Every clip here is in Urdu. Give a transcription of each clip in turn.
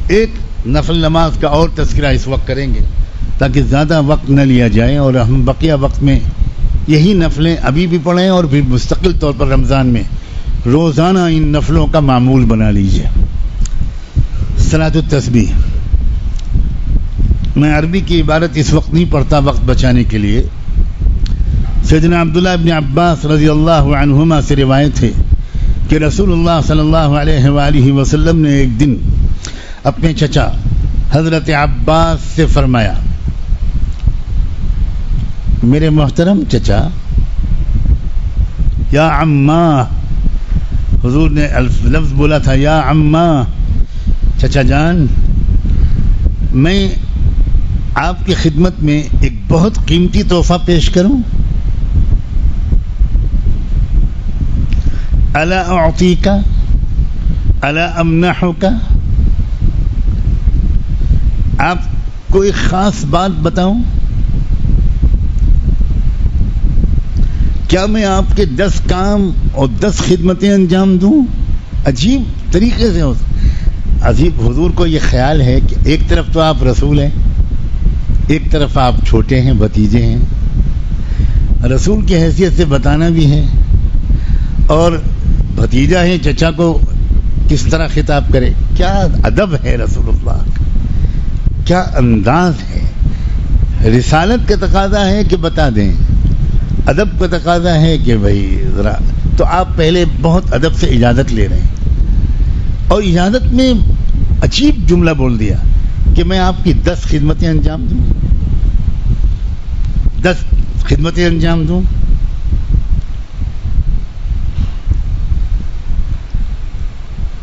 ایک نفل نماز کا اور تذکرہ اس وقت کریں گے تاکہ زیادہ وقت نہ لیا جائے، اور ہم بقیہ وقت میں یہی نفلیں ابھی بھی پڑھیں اور پھر مستقل طور پر رمضان میں روزانہ ان نفلوں کا معمول بنا لیجیے۔ صلاۃ التسبیح، میں عربی کی عبارت اس وقت نہیں پڑھتا وقت بچانے کے لیے۔ سیدنا عبداللہ ابن عباس رضی اللہ عنہما سے روایت ہے کہ رسول اللہ صلی اللہ علیہ وآلہ وسلم نے ایک دن اپنے چچا حضرت عباس سے فرمایا، میرے محترم چچا، یا عمّا، حضور نے لفظ بولا تھا یا عمّا، چچا جان، میں آپ کی خدمت میں ایک بہت قیمتی تحفہ پیش کروں؟ الا اعطیک الا امنحک، آپ کو ایک خاص بات بتاؤں؟ کیا میں آپ کے 10 کام اور 10 خدمتیں انجام دوں؟ عجیب طریقے سے عجیب، حضور کو یہ خیال ہے کہ ایک طرف تو آپ رسول ہیں، ایک طرف آپ چھوٹے ہیں، بھتیجے ہیں، رسول کی حیثیت سے بتانا بھی ہے، اور بھتیجا ہے، چچا کو کس طرح خطاب کرے؟ کیا ادب ہے رسول اللہ کا، کیا انداز ہے۔ رسالت کا تقاضا ہے کہ بتا دیں، ادب کا تقاضا ہے کہ بھائی ذرا، تو آپ پہلے بہت ادب سے اجازت لے رہے ہیں، اور اجازت میں عجیب جملہ بول دیا کہ میں آپ کی 10 خدمتیں انجام دوں، 10 خدمتیں انجام دوں۔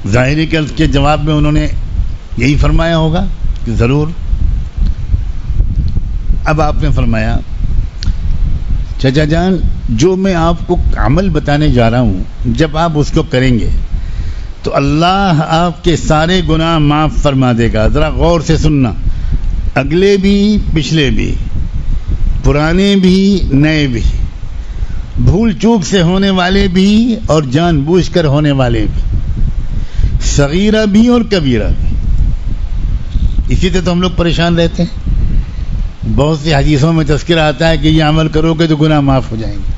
ظاہری کے جواب میں انہوں نے یہی فرمایا ہوگا کہ ضرور۔ اب آپ نے فرمایا، چچا جان، جو میں آپ کو عمل بتانے جا رہا ہوں، جب آپ اس کو کریں گے تو اللہ آپ کے سارے گناہ معاف فرما دے گا۔ ذرا غور سے سننا، اگلے بھی پچھلے بھی، پرانے بھی نئے بھی، بھول چوک سے ہونے والے بھی اور جان بوجھ کر ہونے والے بھی، صغیرہ بھی اور کبیرہ بھی۔ اسی سے تو ہم لوگ پریشان رہتے ہیں۔ بہت سی حدیثوں میں تذکرہ آتا ہے کہ یہ عمل کرو گے تو گناہ معاف ہو جائیں گے،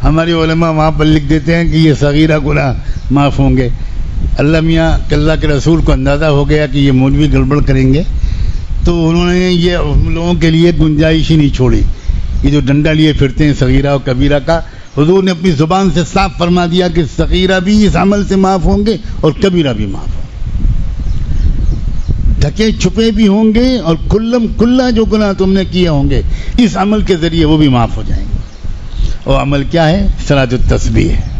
ہمارے علماء وہاں پر لکھ دیتے ہیں کہ یہ صغیرہ گناہ معاف ہوں گے۔ اللہ میاں کہ اللہ کے رسول کو اندازہ ہو گیا کہ یہ مولوی گڑبڑ کریں گے، تو انہوں نے یہ ہم لوگوں کے لیے گنجائش ہی نہیں چھوڑی۔ یہ جو ڈنڈا لیے پھرتے ہیں صغیرہ اور کبیرہ کا، حضور نے اپنی زبان سے صاف فرما دیا کہ صغیرہ بھی اس عمل سے معاف ہوں گے اور کبیرہ بھی معاف ہوں گے، ڈھکے چھپے بھی ہوں گے، اور کلم کلہ جو گناہ تم نے کیے ہوں گے اس عمل کے ذریعے وہ بھی معاف ہو جائیں گے۔ اور عمل کیا ہے؟ صلاۃ التسبیح ہے۔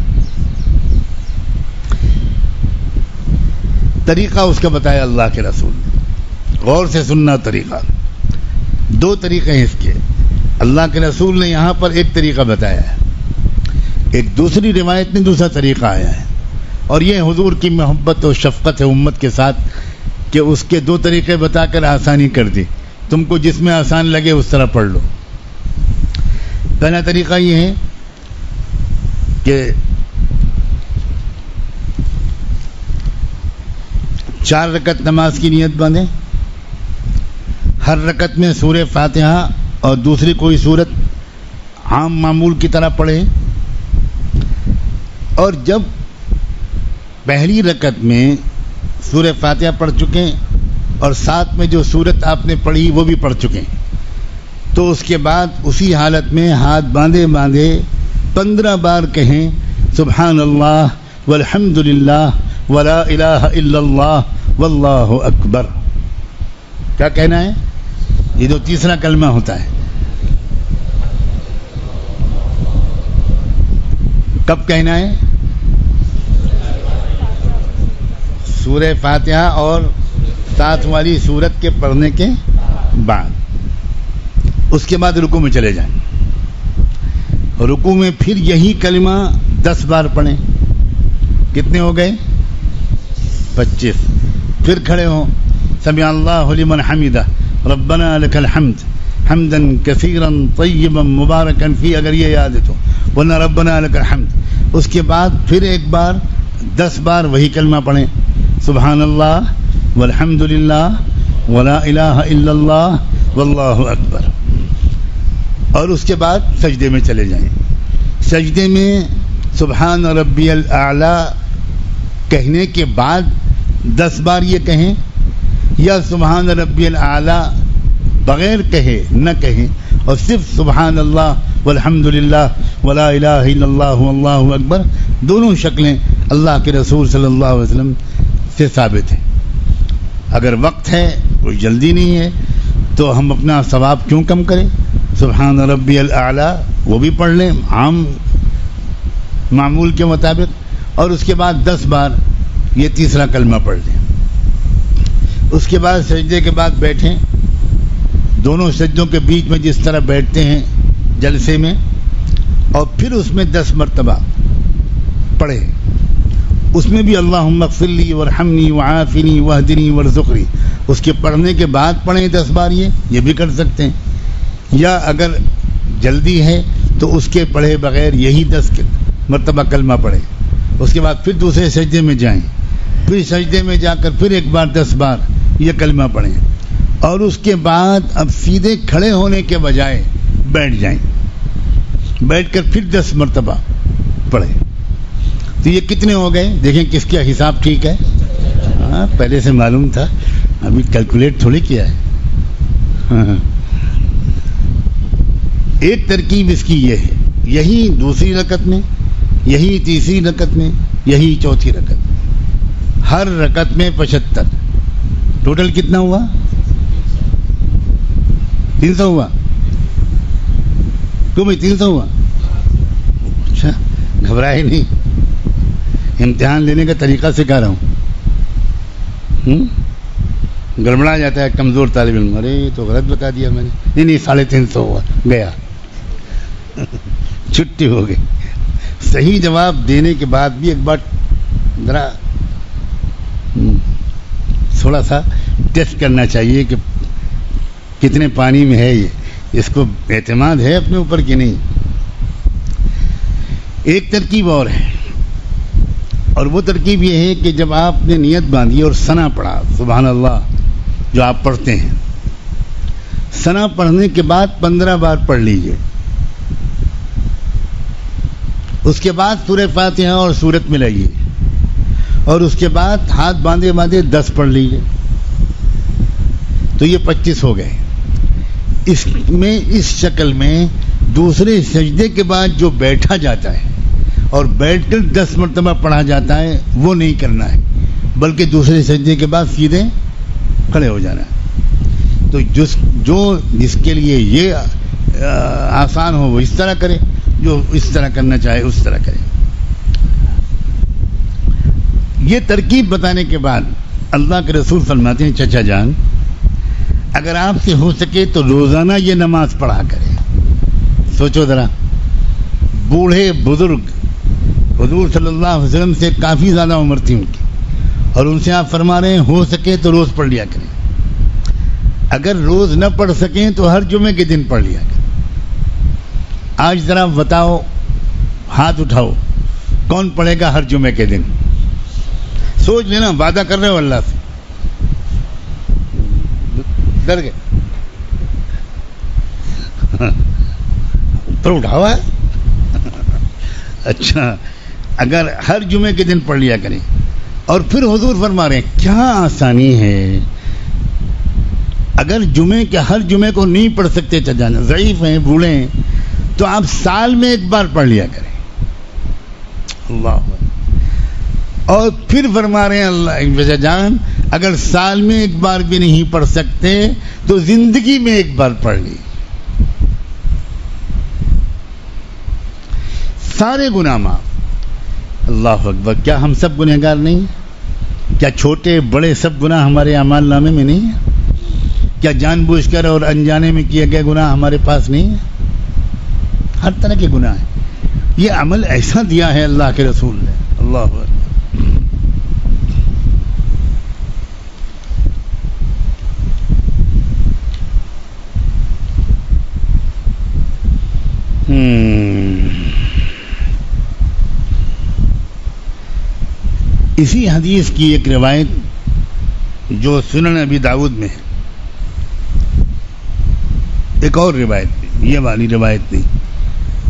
طریقہ اس کا بتایا اللہ کے رسول نے، غور سے سننا طریقہ۔ 2 طریقے ہیں اس کے، اللہ کے رسول نے یہاں پر ایک طریقہ بتایا ہے، ایک دوسری روایت میں دوسرا طریقہ آیا ہے، اور یہ حضور کی محبت اور شفقت ہے امت کے ساتھ کہ اس کے 2 طریقے بتا کر آسانی کر دی، تم کو جس میں آسان لگے اس طرح پڑھ لو۔ پہلا طریقہ یہ ہے کہ 4 رکعت نماز کی نیت باندھیں، ہر رکعت میں سورہ فاتحہ اور دوسری کوئی سورت عام معمول کی طرح پڑھیں، اور جب پہلی رکعت میں سورہ فاتحہ پڑھ چکیں اور ساتھ میں جو سورت آپ نے پڑھی وہ بھی پڑھ چکیں، تو اس کے بعد اسی حالت میں ہاتھ باندھے باندھے 15 بار کہیں سبحان اللہ والحمد للہ ولا الہ الا اللہ واللہ اکبر۔ کیا کہنا ہے؟ یہ جو تیسرا کلمہ ہوتا ہے، کب کہنا ہے؟ سورہ فاتحہ اور ساتھ والی سورت کے پڑھنے کے بعد، اس کے بعد رکوع میں چلے جائیں، رکوع میں پھر یہی کلمہ 10 بار پڑھیں، کتنے ہو گئے؟ 25۔ پھر کھڑے ہوں، سمع اللہ لمن حمدہ ربنا لک الحمد حمدا کثیرا طیبا مبارکا فی، اگر یہ یاد ہے تو، ورنہ ربنا لک الحمد۔ اس کے بعد پھر ایک بار 10 بار وہی کلمہ پڑھیں، سبحان اللہ والحمد للہ ولا الہ الا اللہ واللہ اکبر. اور اس کے بعد سجدے میں چلے جائیں. سجدے میں سبحان ربی الاعلیٰ کہنے کے بعد 10 بار یہ کہیں، یا سبحان ربی الاعلیٰ بغیر کہے نہ کہیں، اور صرف سبحان اللہ والحمد للہ ولا الہ الا اللہ واللہ اکبر. دونوں شکلیں اللہ کے رسول صلی اللہ علیہ وسلم سے ثابت ہیں. اگر وقت ہے، کوئی جلدی نہیں ہے، تو ہم اپنا ثواب کیوں کم کریں؟ سبحان ربی الاعلیٰ وہ بھی پڑھ لیں عام معمول کے مطابق، اور اس کے بعد 10 بار یہ تیسرا کلمہ پڑھ لیں. اس کے بعد سجدے کے بعد بیٹھیں. دونوں سجدوں کے بیچ میں جس طرح بیٹھتے ہیں جلسے میں، اور پھر اس میں 10 مرتبہ پڑھیں. اس میں بھی اللہم اغفر لی وارحمنی وعافنی واہدنی وارزقنی، اس کے پڑھنے کے بعد پڑھیں 10 بار. یہ بھی کر سکتے ہیں، یا اگر جلدی ہے تو اس کے پڑھے بغیر یہی 10 مرتبہ کلمہ پڑھیں. اس کے بعد پھر دوسرے سجدے میں جائیں، پھر سجدے میں جا کر پھر ایک بار 10 بار یہ کلمہ پڑھیں، اور اس کے بعد اب سیدھے کھڑے ہونے کے بجائے بیٹھ جائیں. بیٹھ کر پھر 10 مرتبہ پڑھیں. تو یہ کتنے ہو گئے؟ دیکھیں کس کا حساب ٹھیک ہے. ہاں پہلے سے معلوم تھا، ابھی کیلکولیٹ تھوڑی کیا ہے. ایک ترکیب اس کی یہ ہے، یہی دوسری رکعت میں، یہی تیسری رکعت میں، یہی چوتھی رکعت میں، ہر رکعت میں 75. ٹوٹل کتنا ہوا؟ 300 ہوا. کیوں بھائی 300 ہوا؟ اچھا گھبرائے نہیں، امتحان لینے کا طریقہ سکھا رہا ہوں. گڑبڑا جاتا ہے کمزور طالب علم، ارے تو غلط بتا دیا میں نے. نہیں 350 ہوا، گیا چھٹی ہو گئی. صحیح جواب دینے کے بعد بھی ایک بار ذرا تھوڑا سا ٹیسٹ کرنا چاہیے کہ کتنے پانی میں ہے یہ، اس کو اعتماد ہے اپنے اوپر کہ نہیں. ایک ترکیب اور ہے، اور وہ ترکیب یہ ہے کہ جب آپ نے نیت باندھی اور ثنا پڑھا سبحان اللہ جو آپ پڑھتے ہیں، ثنا پڑھنے کے بعد 15 بار پڑھ لیجئے. اس کے بعد سورہ فاتحہ اور سورت ملائیے، اور اس کے بعد ہاتھ باندھے باندھے 10 پڑھ لیجئے. تو یہ 25 ہو گئے. اس میں اس شکل میں دوسرے سجدے کے بعد جو بیٹھا جاتا ہے اور بیٹھ کر 10 مرتبہ پڑھا جاتا ہے وہ نہیں کرنا ہے، بلکہ دوسرے سجدے کے بعد سیدھے کھڑے ہو جانا ہے. تو جس کے لیے یہ آسان ہو وہ اس طرح کرے، جو اس طرح کرنا چاہے اس طرح کرے. یہ ترکیب بتانے کے بعد اللہ کے رسول فرماتے ہیں چچا جان اگر آپ سے ہو سکے تو روزانہ یہ نماز پڑھا کریں. سوچو ذرا، بوڑھے بزرگ حضور صلی اللہ علیہ وسلم سے کافی زیادہ عمر تھی ان کی، اور ان سے آپ فرما رہے ہیں ہو سکے تو روز پڑھ لیا کریں. اگر روز نہ پڑھ سکیں تو ہر جمعے کے دن پڑھ لیا کریں. آج ذرا بتاؤ، ہاتھ اٹھاؤ، کون پڑھے گا ہر جمعے کے دن؟ سوچ لینا، وعدہ کر رہے ہو اللہ سے. ڈر گئے؟ پر اٹھاؤ ہے. اچھا، اگر ہر جمعے کے دن پڑھ لیا کریں. اور پھر حضور فرما رہے ہیں کیا آسانی ہے. اگر ہر جمعے کو نہیں پڑھ سکتے چچا، ضعیف ہیں، بوڑھے ہیں، تو آپ سال میں ایک بار پڑھ لیا کریں. اللہ. اور پھر فرما رہے ہیں اللہ چچا جان اگر سال میں ایک بار بھی نہیں پڑھ سکتے تو زندگی میں ایک بار پڑھ لی. سارے گناہ معاف. اللہ اکبر. کیا ہم سب گنہگار نہیں ہیں؟ کیا چھوٹے بڑے سب گناہ ہمارے اعمال نامے میں نہیں ہیں؟ کیا جان بوجھ کر اور انجانے میں کیے گئے گناہ ہمارے پاس نہیں ہیں؟ ہر طرح کے گناہ ہیں. یہ عمل ایسا دیا ہے اللہ کے رسول نے. اللہ اکبر. اسی حدیث کی ایک روایت جو سنن ابی داؤد میں ہے، ایک اور روایت تھی، یہ والی روایت تھی،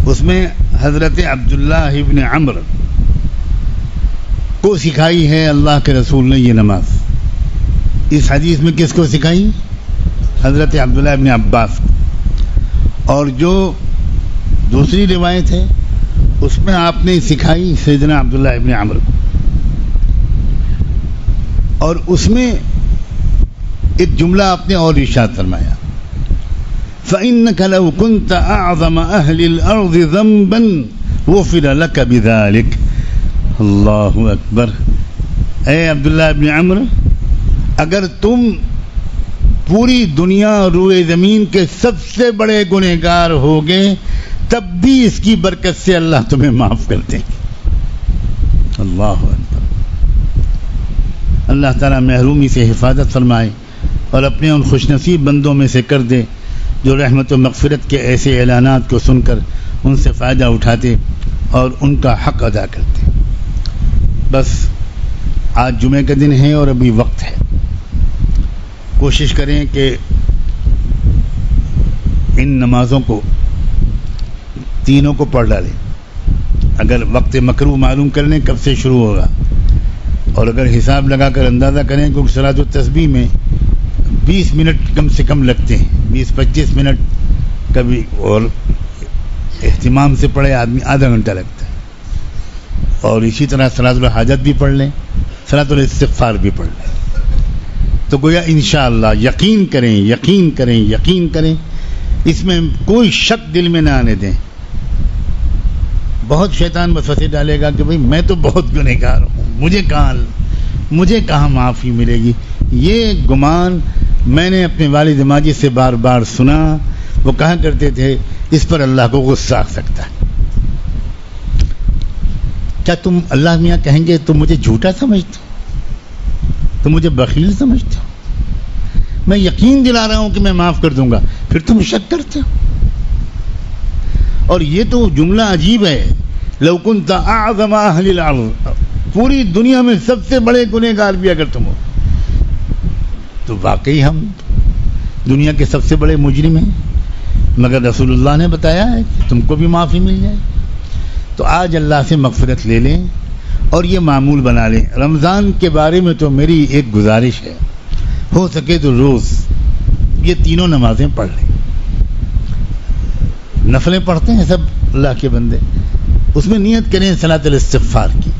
اس میں حضرت عبداللہ ابن عمرو کو سکھائی ہے اللہ کے رسول نے یہ نماز. اس حدیث میں کس کو سکھائی؟ حضرت عبداللہ ابن عباس. اور جو دوسری روایت ہے اس میں آپ نے سکھائی سیدنا عبداللہ ابن عمرو کو، اور اس میں ایک جملہ آپ نے اور ارشاد فرمایا، فَإِنَّكَ لَوْ كُنْتَ أَعْظَمَ أَهْلِ الْأَرْضِ ذَنْبًا غُفِرَ لَكَ بِذَلِكَ. اللہ اکبر. اے عبداللہ ابن عمرو، اگر تم پوری دنیا روئے زمین کے سب سے بڑے گنہگار ہوگے تب بھی اس کی برکت سے اللہ تمہیں معاف کر دیں گے. اللہ اکبر. اللہ تعالیٰ محرومی سے حفاظت فرمائے اور اپنے ان خوش نصیب بندوں میں سے کر دے جو رحمت و مغفرت کے ایسے اعلانات کو سن کر ان سے فائدہ اٹھاتے اور ان کا حق ادا کرتے. بس آج جمعے کا دن ہے اور ابھی وقت ہے، کوشش کریں کہ ان نمازوں کو تینوں کو پڑھ ڈالیں. اگر وقت مکروہ معلوم کر لیں کب سے شروع ہوگا، اور اگر حساب لگا کر اندازہ کریں کیونکہ صلاۃ التسبیح میں 20 منٹ کم سے کم لگتے ہیں، 20-25 منٹ کبھی، اور اہتمام سے پڑھے آدمی آدھا گھنٹہ لگتا ہے. اور اسی طرح صلاۃ الحاجت بھی پڑھ لیں، صلاۃ الاستغفار بھی پڑھ لیں. تو گویا انشاءاللہ یقین کریں، یقین کریں، یقین کریں، اس میں کوئی شک دل میں نہ آنے دیں. بہت شیطان وسوسے ڈالے گا کہ بھئی میں تو بہت گنہگار ہوں، مجھے کہاں معافی ملے گی. یہ گمان میں نے اپنے والد ماجد سے بار بار سنا. وہ کہا کرتے تھے اس پر اللہ کو غصہ آ سکتا ہے. کیا تم اللہ میاں کہیں گے تم مجھے جھوٹا سمجھتے ہو، تم مجھے بخیل سمجھتے ہو؟ میں یقین دلا رہا ہوں کہ میں معاف کر دوں گا، پھر تم شک کرتے ہو. اور یہ تو جملہ عجیب ہے، لو کنت اعظم اہل الارض، پوری دنیا میں سب سے بڑے گنہگار بھی اگر تم ہو تو واقعی ہم دنیا کے سب سے بڑے مجرم ہیں. مگر رسول اللہ نے بتایا ہے کہ تم کو بھی معافی مل جائے. تو آج اللہ سے مغفرت لے لیں اور یہ معمول بنا لیں. رمضان کے بارے میں تو میری ایک گزارش ہے، ہو سکے تو روز یہ تینوں نمازیں پڑھ لیں. نفلیں پڑھتے ہیں سب اللہ کے بندے، اس میں نیت کریں صلاۃ الاستغفار کی،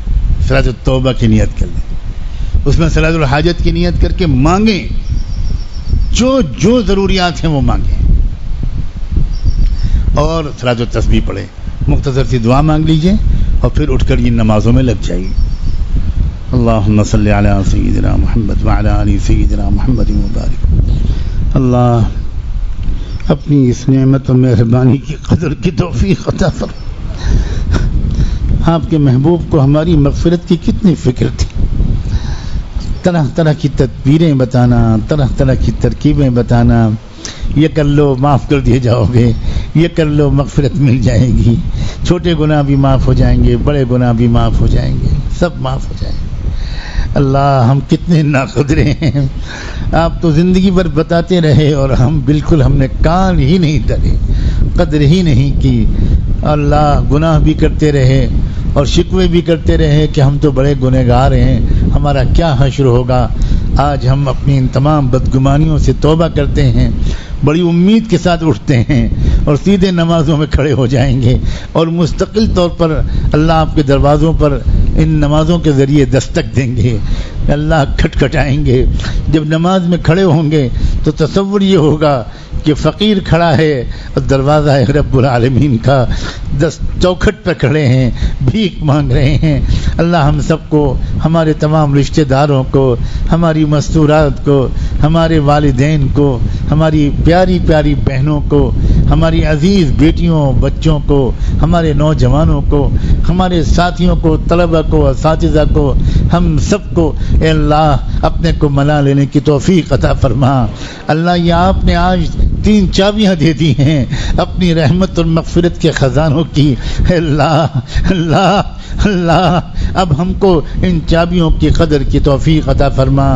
صلاۃ التوبہ کی نیت کر لیں، اس میں صلاۃ الحاجت کی نیت کر کے مانگیں، جو ضروریات ہیں وہ مانگیں، اور صلاۃ التسبیح پڑھیں، مختصر سی دعا مانگ لیجئے اور پھر اٹھ کر ان نمازوں میں لگ جائیے. اللہم صلی علی سیدنا محمد وعلی آل سیدنا محمد وبارک. اللہ اپنی اس نعمت و مہربانی کی قدر کی توفیق عطا فرما. آپ کے محبوب کو ہماری مغفرت کی کتنی فکر تھی، طرح طرح کی تدبیریں بتانا، طرح طرح کی ترکیبیں بتانا، یہ کر لو معاف کر دیے جاؤ گے، یہ کر لو مغفرت مل جائے گی، چھوٹے گناہ بھی معاف ہو جائیں گے، بڑے گناہ بھی معاف ہو جائیں گے، سب معاف ہو جائیں گے. اللہ ہم کتنے ناقدرے ہیں. آپ تو زندگی بھر بتاتے رہے اور ہم نے کان ہی نہیں دھرے، قدر ہی نہیں کی. اللہ گناہ بھی کرتے رہے اور شکوے بھی کرتے رہے کہ ہم تو بڑے گنہگار ہیں، ہمارا کیا حشر ہوگا. آج ہم اپنی ان تمام بدگمانیوں سے توبہ کرتے ہیں، بڑی امید کے ساتھ اٹھتے ہیں اور سیدھے نمازوں میں کھڑے ہو جائیں گے اور مستقل طور پر اللہ آپ کے دروازوں پر ان نمازوں کے ذریعے دستک دیں گے. اللہ کھٹکھٹائیں گے. جب نماز میں کھڑے ہوں گے تو تصور یہ ہوگا کہ فقیر کھڑا ہے اور دروازہ ہے رب العالمین کا، چوکھٹ پہ کھڑے ہیں، بھیک مانگ رہے ہیں. اللہ ہم سب کو، ہمارے تمام رشتہ داروں کو، ہماری مستورات کو، ہمارے والدین کو، ہماری پیاری پیاری بہنوں کو، ہماری عزیز بیٹیوں بچوں کو، ہمارے نوجوانوں کو، ہمارے ساتھیوں کو، طلبہ کو، اساتذہ کو، ہم سب کو اے اللہ اپنے کو منا لینے کی توفیق عطا فرما. اللہ یہ آپ نے آج 3 چابیاں دے دی ہیں اپنی رحمت اور مغفرت کے خزانوں کی. اللہ اللہ اللہ اب ہم کو ان چابیوں کی قدر کی توفیق عطا فرما.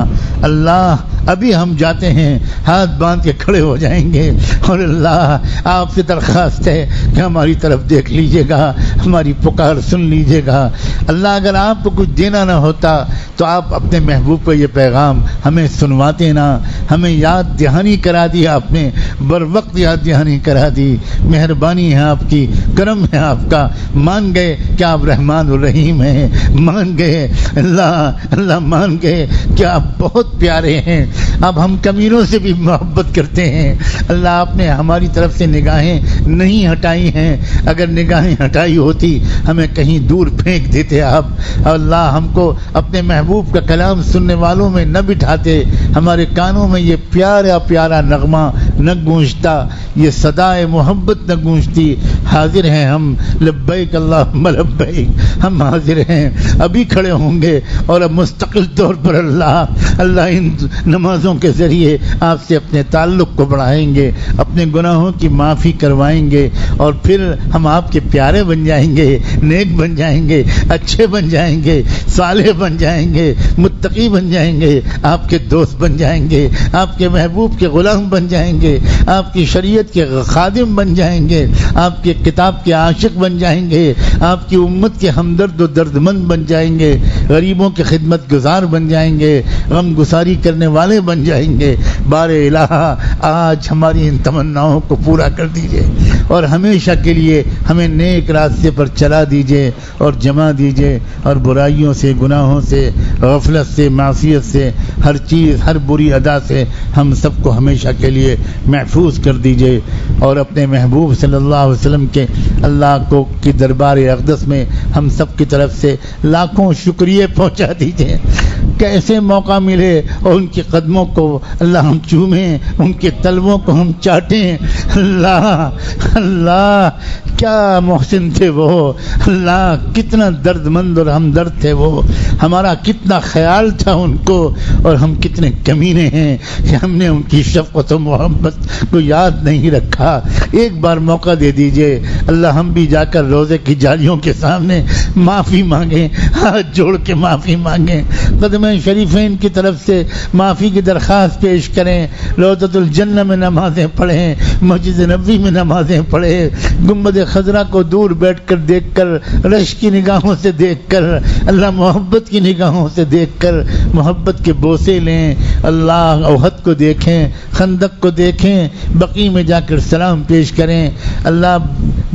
اللہ ابھی ہم جاتے ہیں ہاتھ باندھ کے کھڑے ہو جائیں گے اور اللہ آپ سے درخواست ہے کہ ہماری طرف دیکھ لیجئے گا, ہماری پکار سن لیجئے گا. اللہ اگر آپ کو کچھ دینا نہ ہوتا تو آپ اپنے محبوب کو یہ پیغام ہمیں سنواتے نا, ہمیں یاد دہانی کرا دی, آپ نے بر وقت یاد دہانی کرا دی. مہربانی ہے آپ کی, کرم ہے آپ کا. مان گئے کہ آپ رحمان الرحیم ہیں, مان گئے اللہ اللہ مان گئے کہ آپ بہت پیارے ہیں. اب ہم کمینوں سے بھی محبت کرتے ہیں. اللہ آپ نے ہماری طرف سے نگاہیں نہیں ہٹائی ہیں, اگر نگاہیں ہٹائی ہوتی ہمیں کہیں دور پھینک دیتے آپ. اللہ ہم کو اپنے محبوب کا کلام سننے والوں میں نہ بٹھاتے, ہمارے کانوں میں یہ پیارا پیارا نغمہ نہ گونجتا, یہ صدائے محبت نہ گونجتی. حاضر ہیں ہم, لبیک اللہم لبیک, ہم حاضر ہیں. ابھی کھڑے ہوں گے اور اب مستقل طور پر اللہ ان نمازوں کے ذریعے آپ سے اپنے تعلق کو بڑھائیں گے, اپنے گناہوں کی معافی کروائیں گے, اور پھر ہم آپ کے پیارے بن جائیں گے, نیک بن جائیں گے, اچھے بن جائیں گے, صالح بن جائیں گے, متقی بن جائیں گے, آپ کے دوست بن جائیں گے, آپ کے محبوب کے غلام بن جائیں گے, آپ کی شریعت کے خادم بن جائیں گے, آپ کے کتاب کے عاشق بن جائیں گے, آپ کی امت کے ہمدرد و دردمند بن جائیں گے, غریبوں کے خدمت گزار بن جائیں گے, غم گساری کرنے والے بن جائیں گے. بار الہ آج ہماری ان تمناؤں کو پورا کر دیجئے اور ہمیشہ کے لیے ہمیں نیک راستے پر چلا دیجئے اور جما دیجئے, اور برائیوں سے, گناہوں سے, غفلت سے, معصیت سے, ہر چیز, ہر بری ادا سے ہم سب کو ہمیشہ کے لیے محفوظ کر دیجئے, اور اپنے محبوب صلی اللہ علیہ وسلم کے اللہ کو کی دربار اقدس میں ہم سب کی طرف سے لاکھوں شکریہ پہنچا دیجئے. کیسے موقع ملے اور ان کے قدموں کو اللہ ہم چومیں, ان کے طلبوں کو ہم چاٹیں. اللہ اللہ کیا محسن تھے وہ, اللہ کتنا درد مند اور ہمدرد تھے وہ, ہمارا کتنا خیال تھا ان کو, اور ہم کتنے کمینے ہیں کہ ہم نے ان کی شفقت و محبت کو یاد نہیں رکھا. ایک بار موقع دے دیجئے اللہ, ہم بھی جا کر روزے کی جالیوں کے سامنے معافی مانگیں, ہاتھ جوڑ کے معافی مانگیں, قدم شریفین کی طرف سے معافی کی درخواست پیش کریں, روضۃ الجنہ میں نمازیں پڑھیں, مسجد نبوی میں نمازیں پڑھیں, گنبد خضرا کو دور بیٹھ کر دیکھ کر, رش کی نگاہوں سے دیکھ کر, اللہ محبت کی نگاہوں سے دیکھ کر محبت کے بوسے لیں. اللہ احد کو دیکھیں, خندق کو دیکھیں, بقیع میں جا کر سلام پیش کریں. اللہ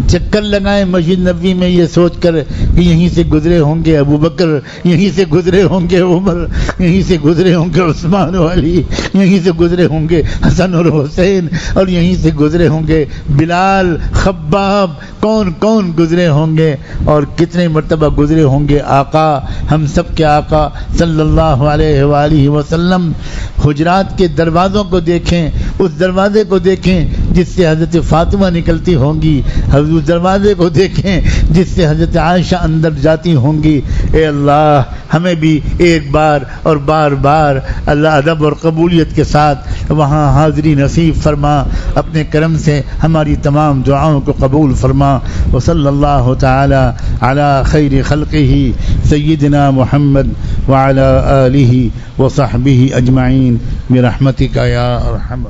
چکر لگائیں مسجد نبوی میں یہ سوچ کر کہ یہیں سے گزرے ہوں گے ابو بکر, یہیں سے گزرے ہوں گے عمر, یہیں سے گزرے ہوں گے عثمان و علی, یہیں سے گزرے ہوں گے حسن اور حسین, اور یہیں سے گزرے ہوں گے بلال, خباب, کون کون گزرے ہوں گے, اور کتنے مرتبہ گزرے ہوں گے آقا, ہم سب کے آقا صلی اللہ علیہ وآلہ وسلم. حجرات کے دروازوں کو دیکھیں, اس دروازے کو دیکھیں جس سے حضرت فاطمہ نکلتی ہوں گی, اس دروازے کو دیکھیں جس سے حضرت عائشہ اندر جاتی ہوں گی. اے اللہ ہمیں بھی ایک بار اور بار بار اللہ ادب اور قبولیت کے ساتھ وہاں حاضری نصیب فرما, اپنے کرم سے ہماری تمام دعاؤں کو قبول فرما. وصلی اللہ تعالی علی خیر خلقہ سیدنا محمد وعلی آلہ وصحبہ اجمعین برحمتک یا ارحم.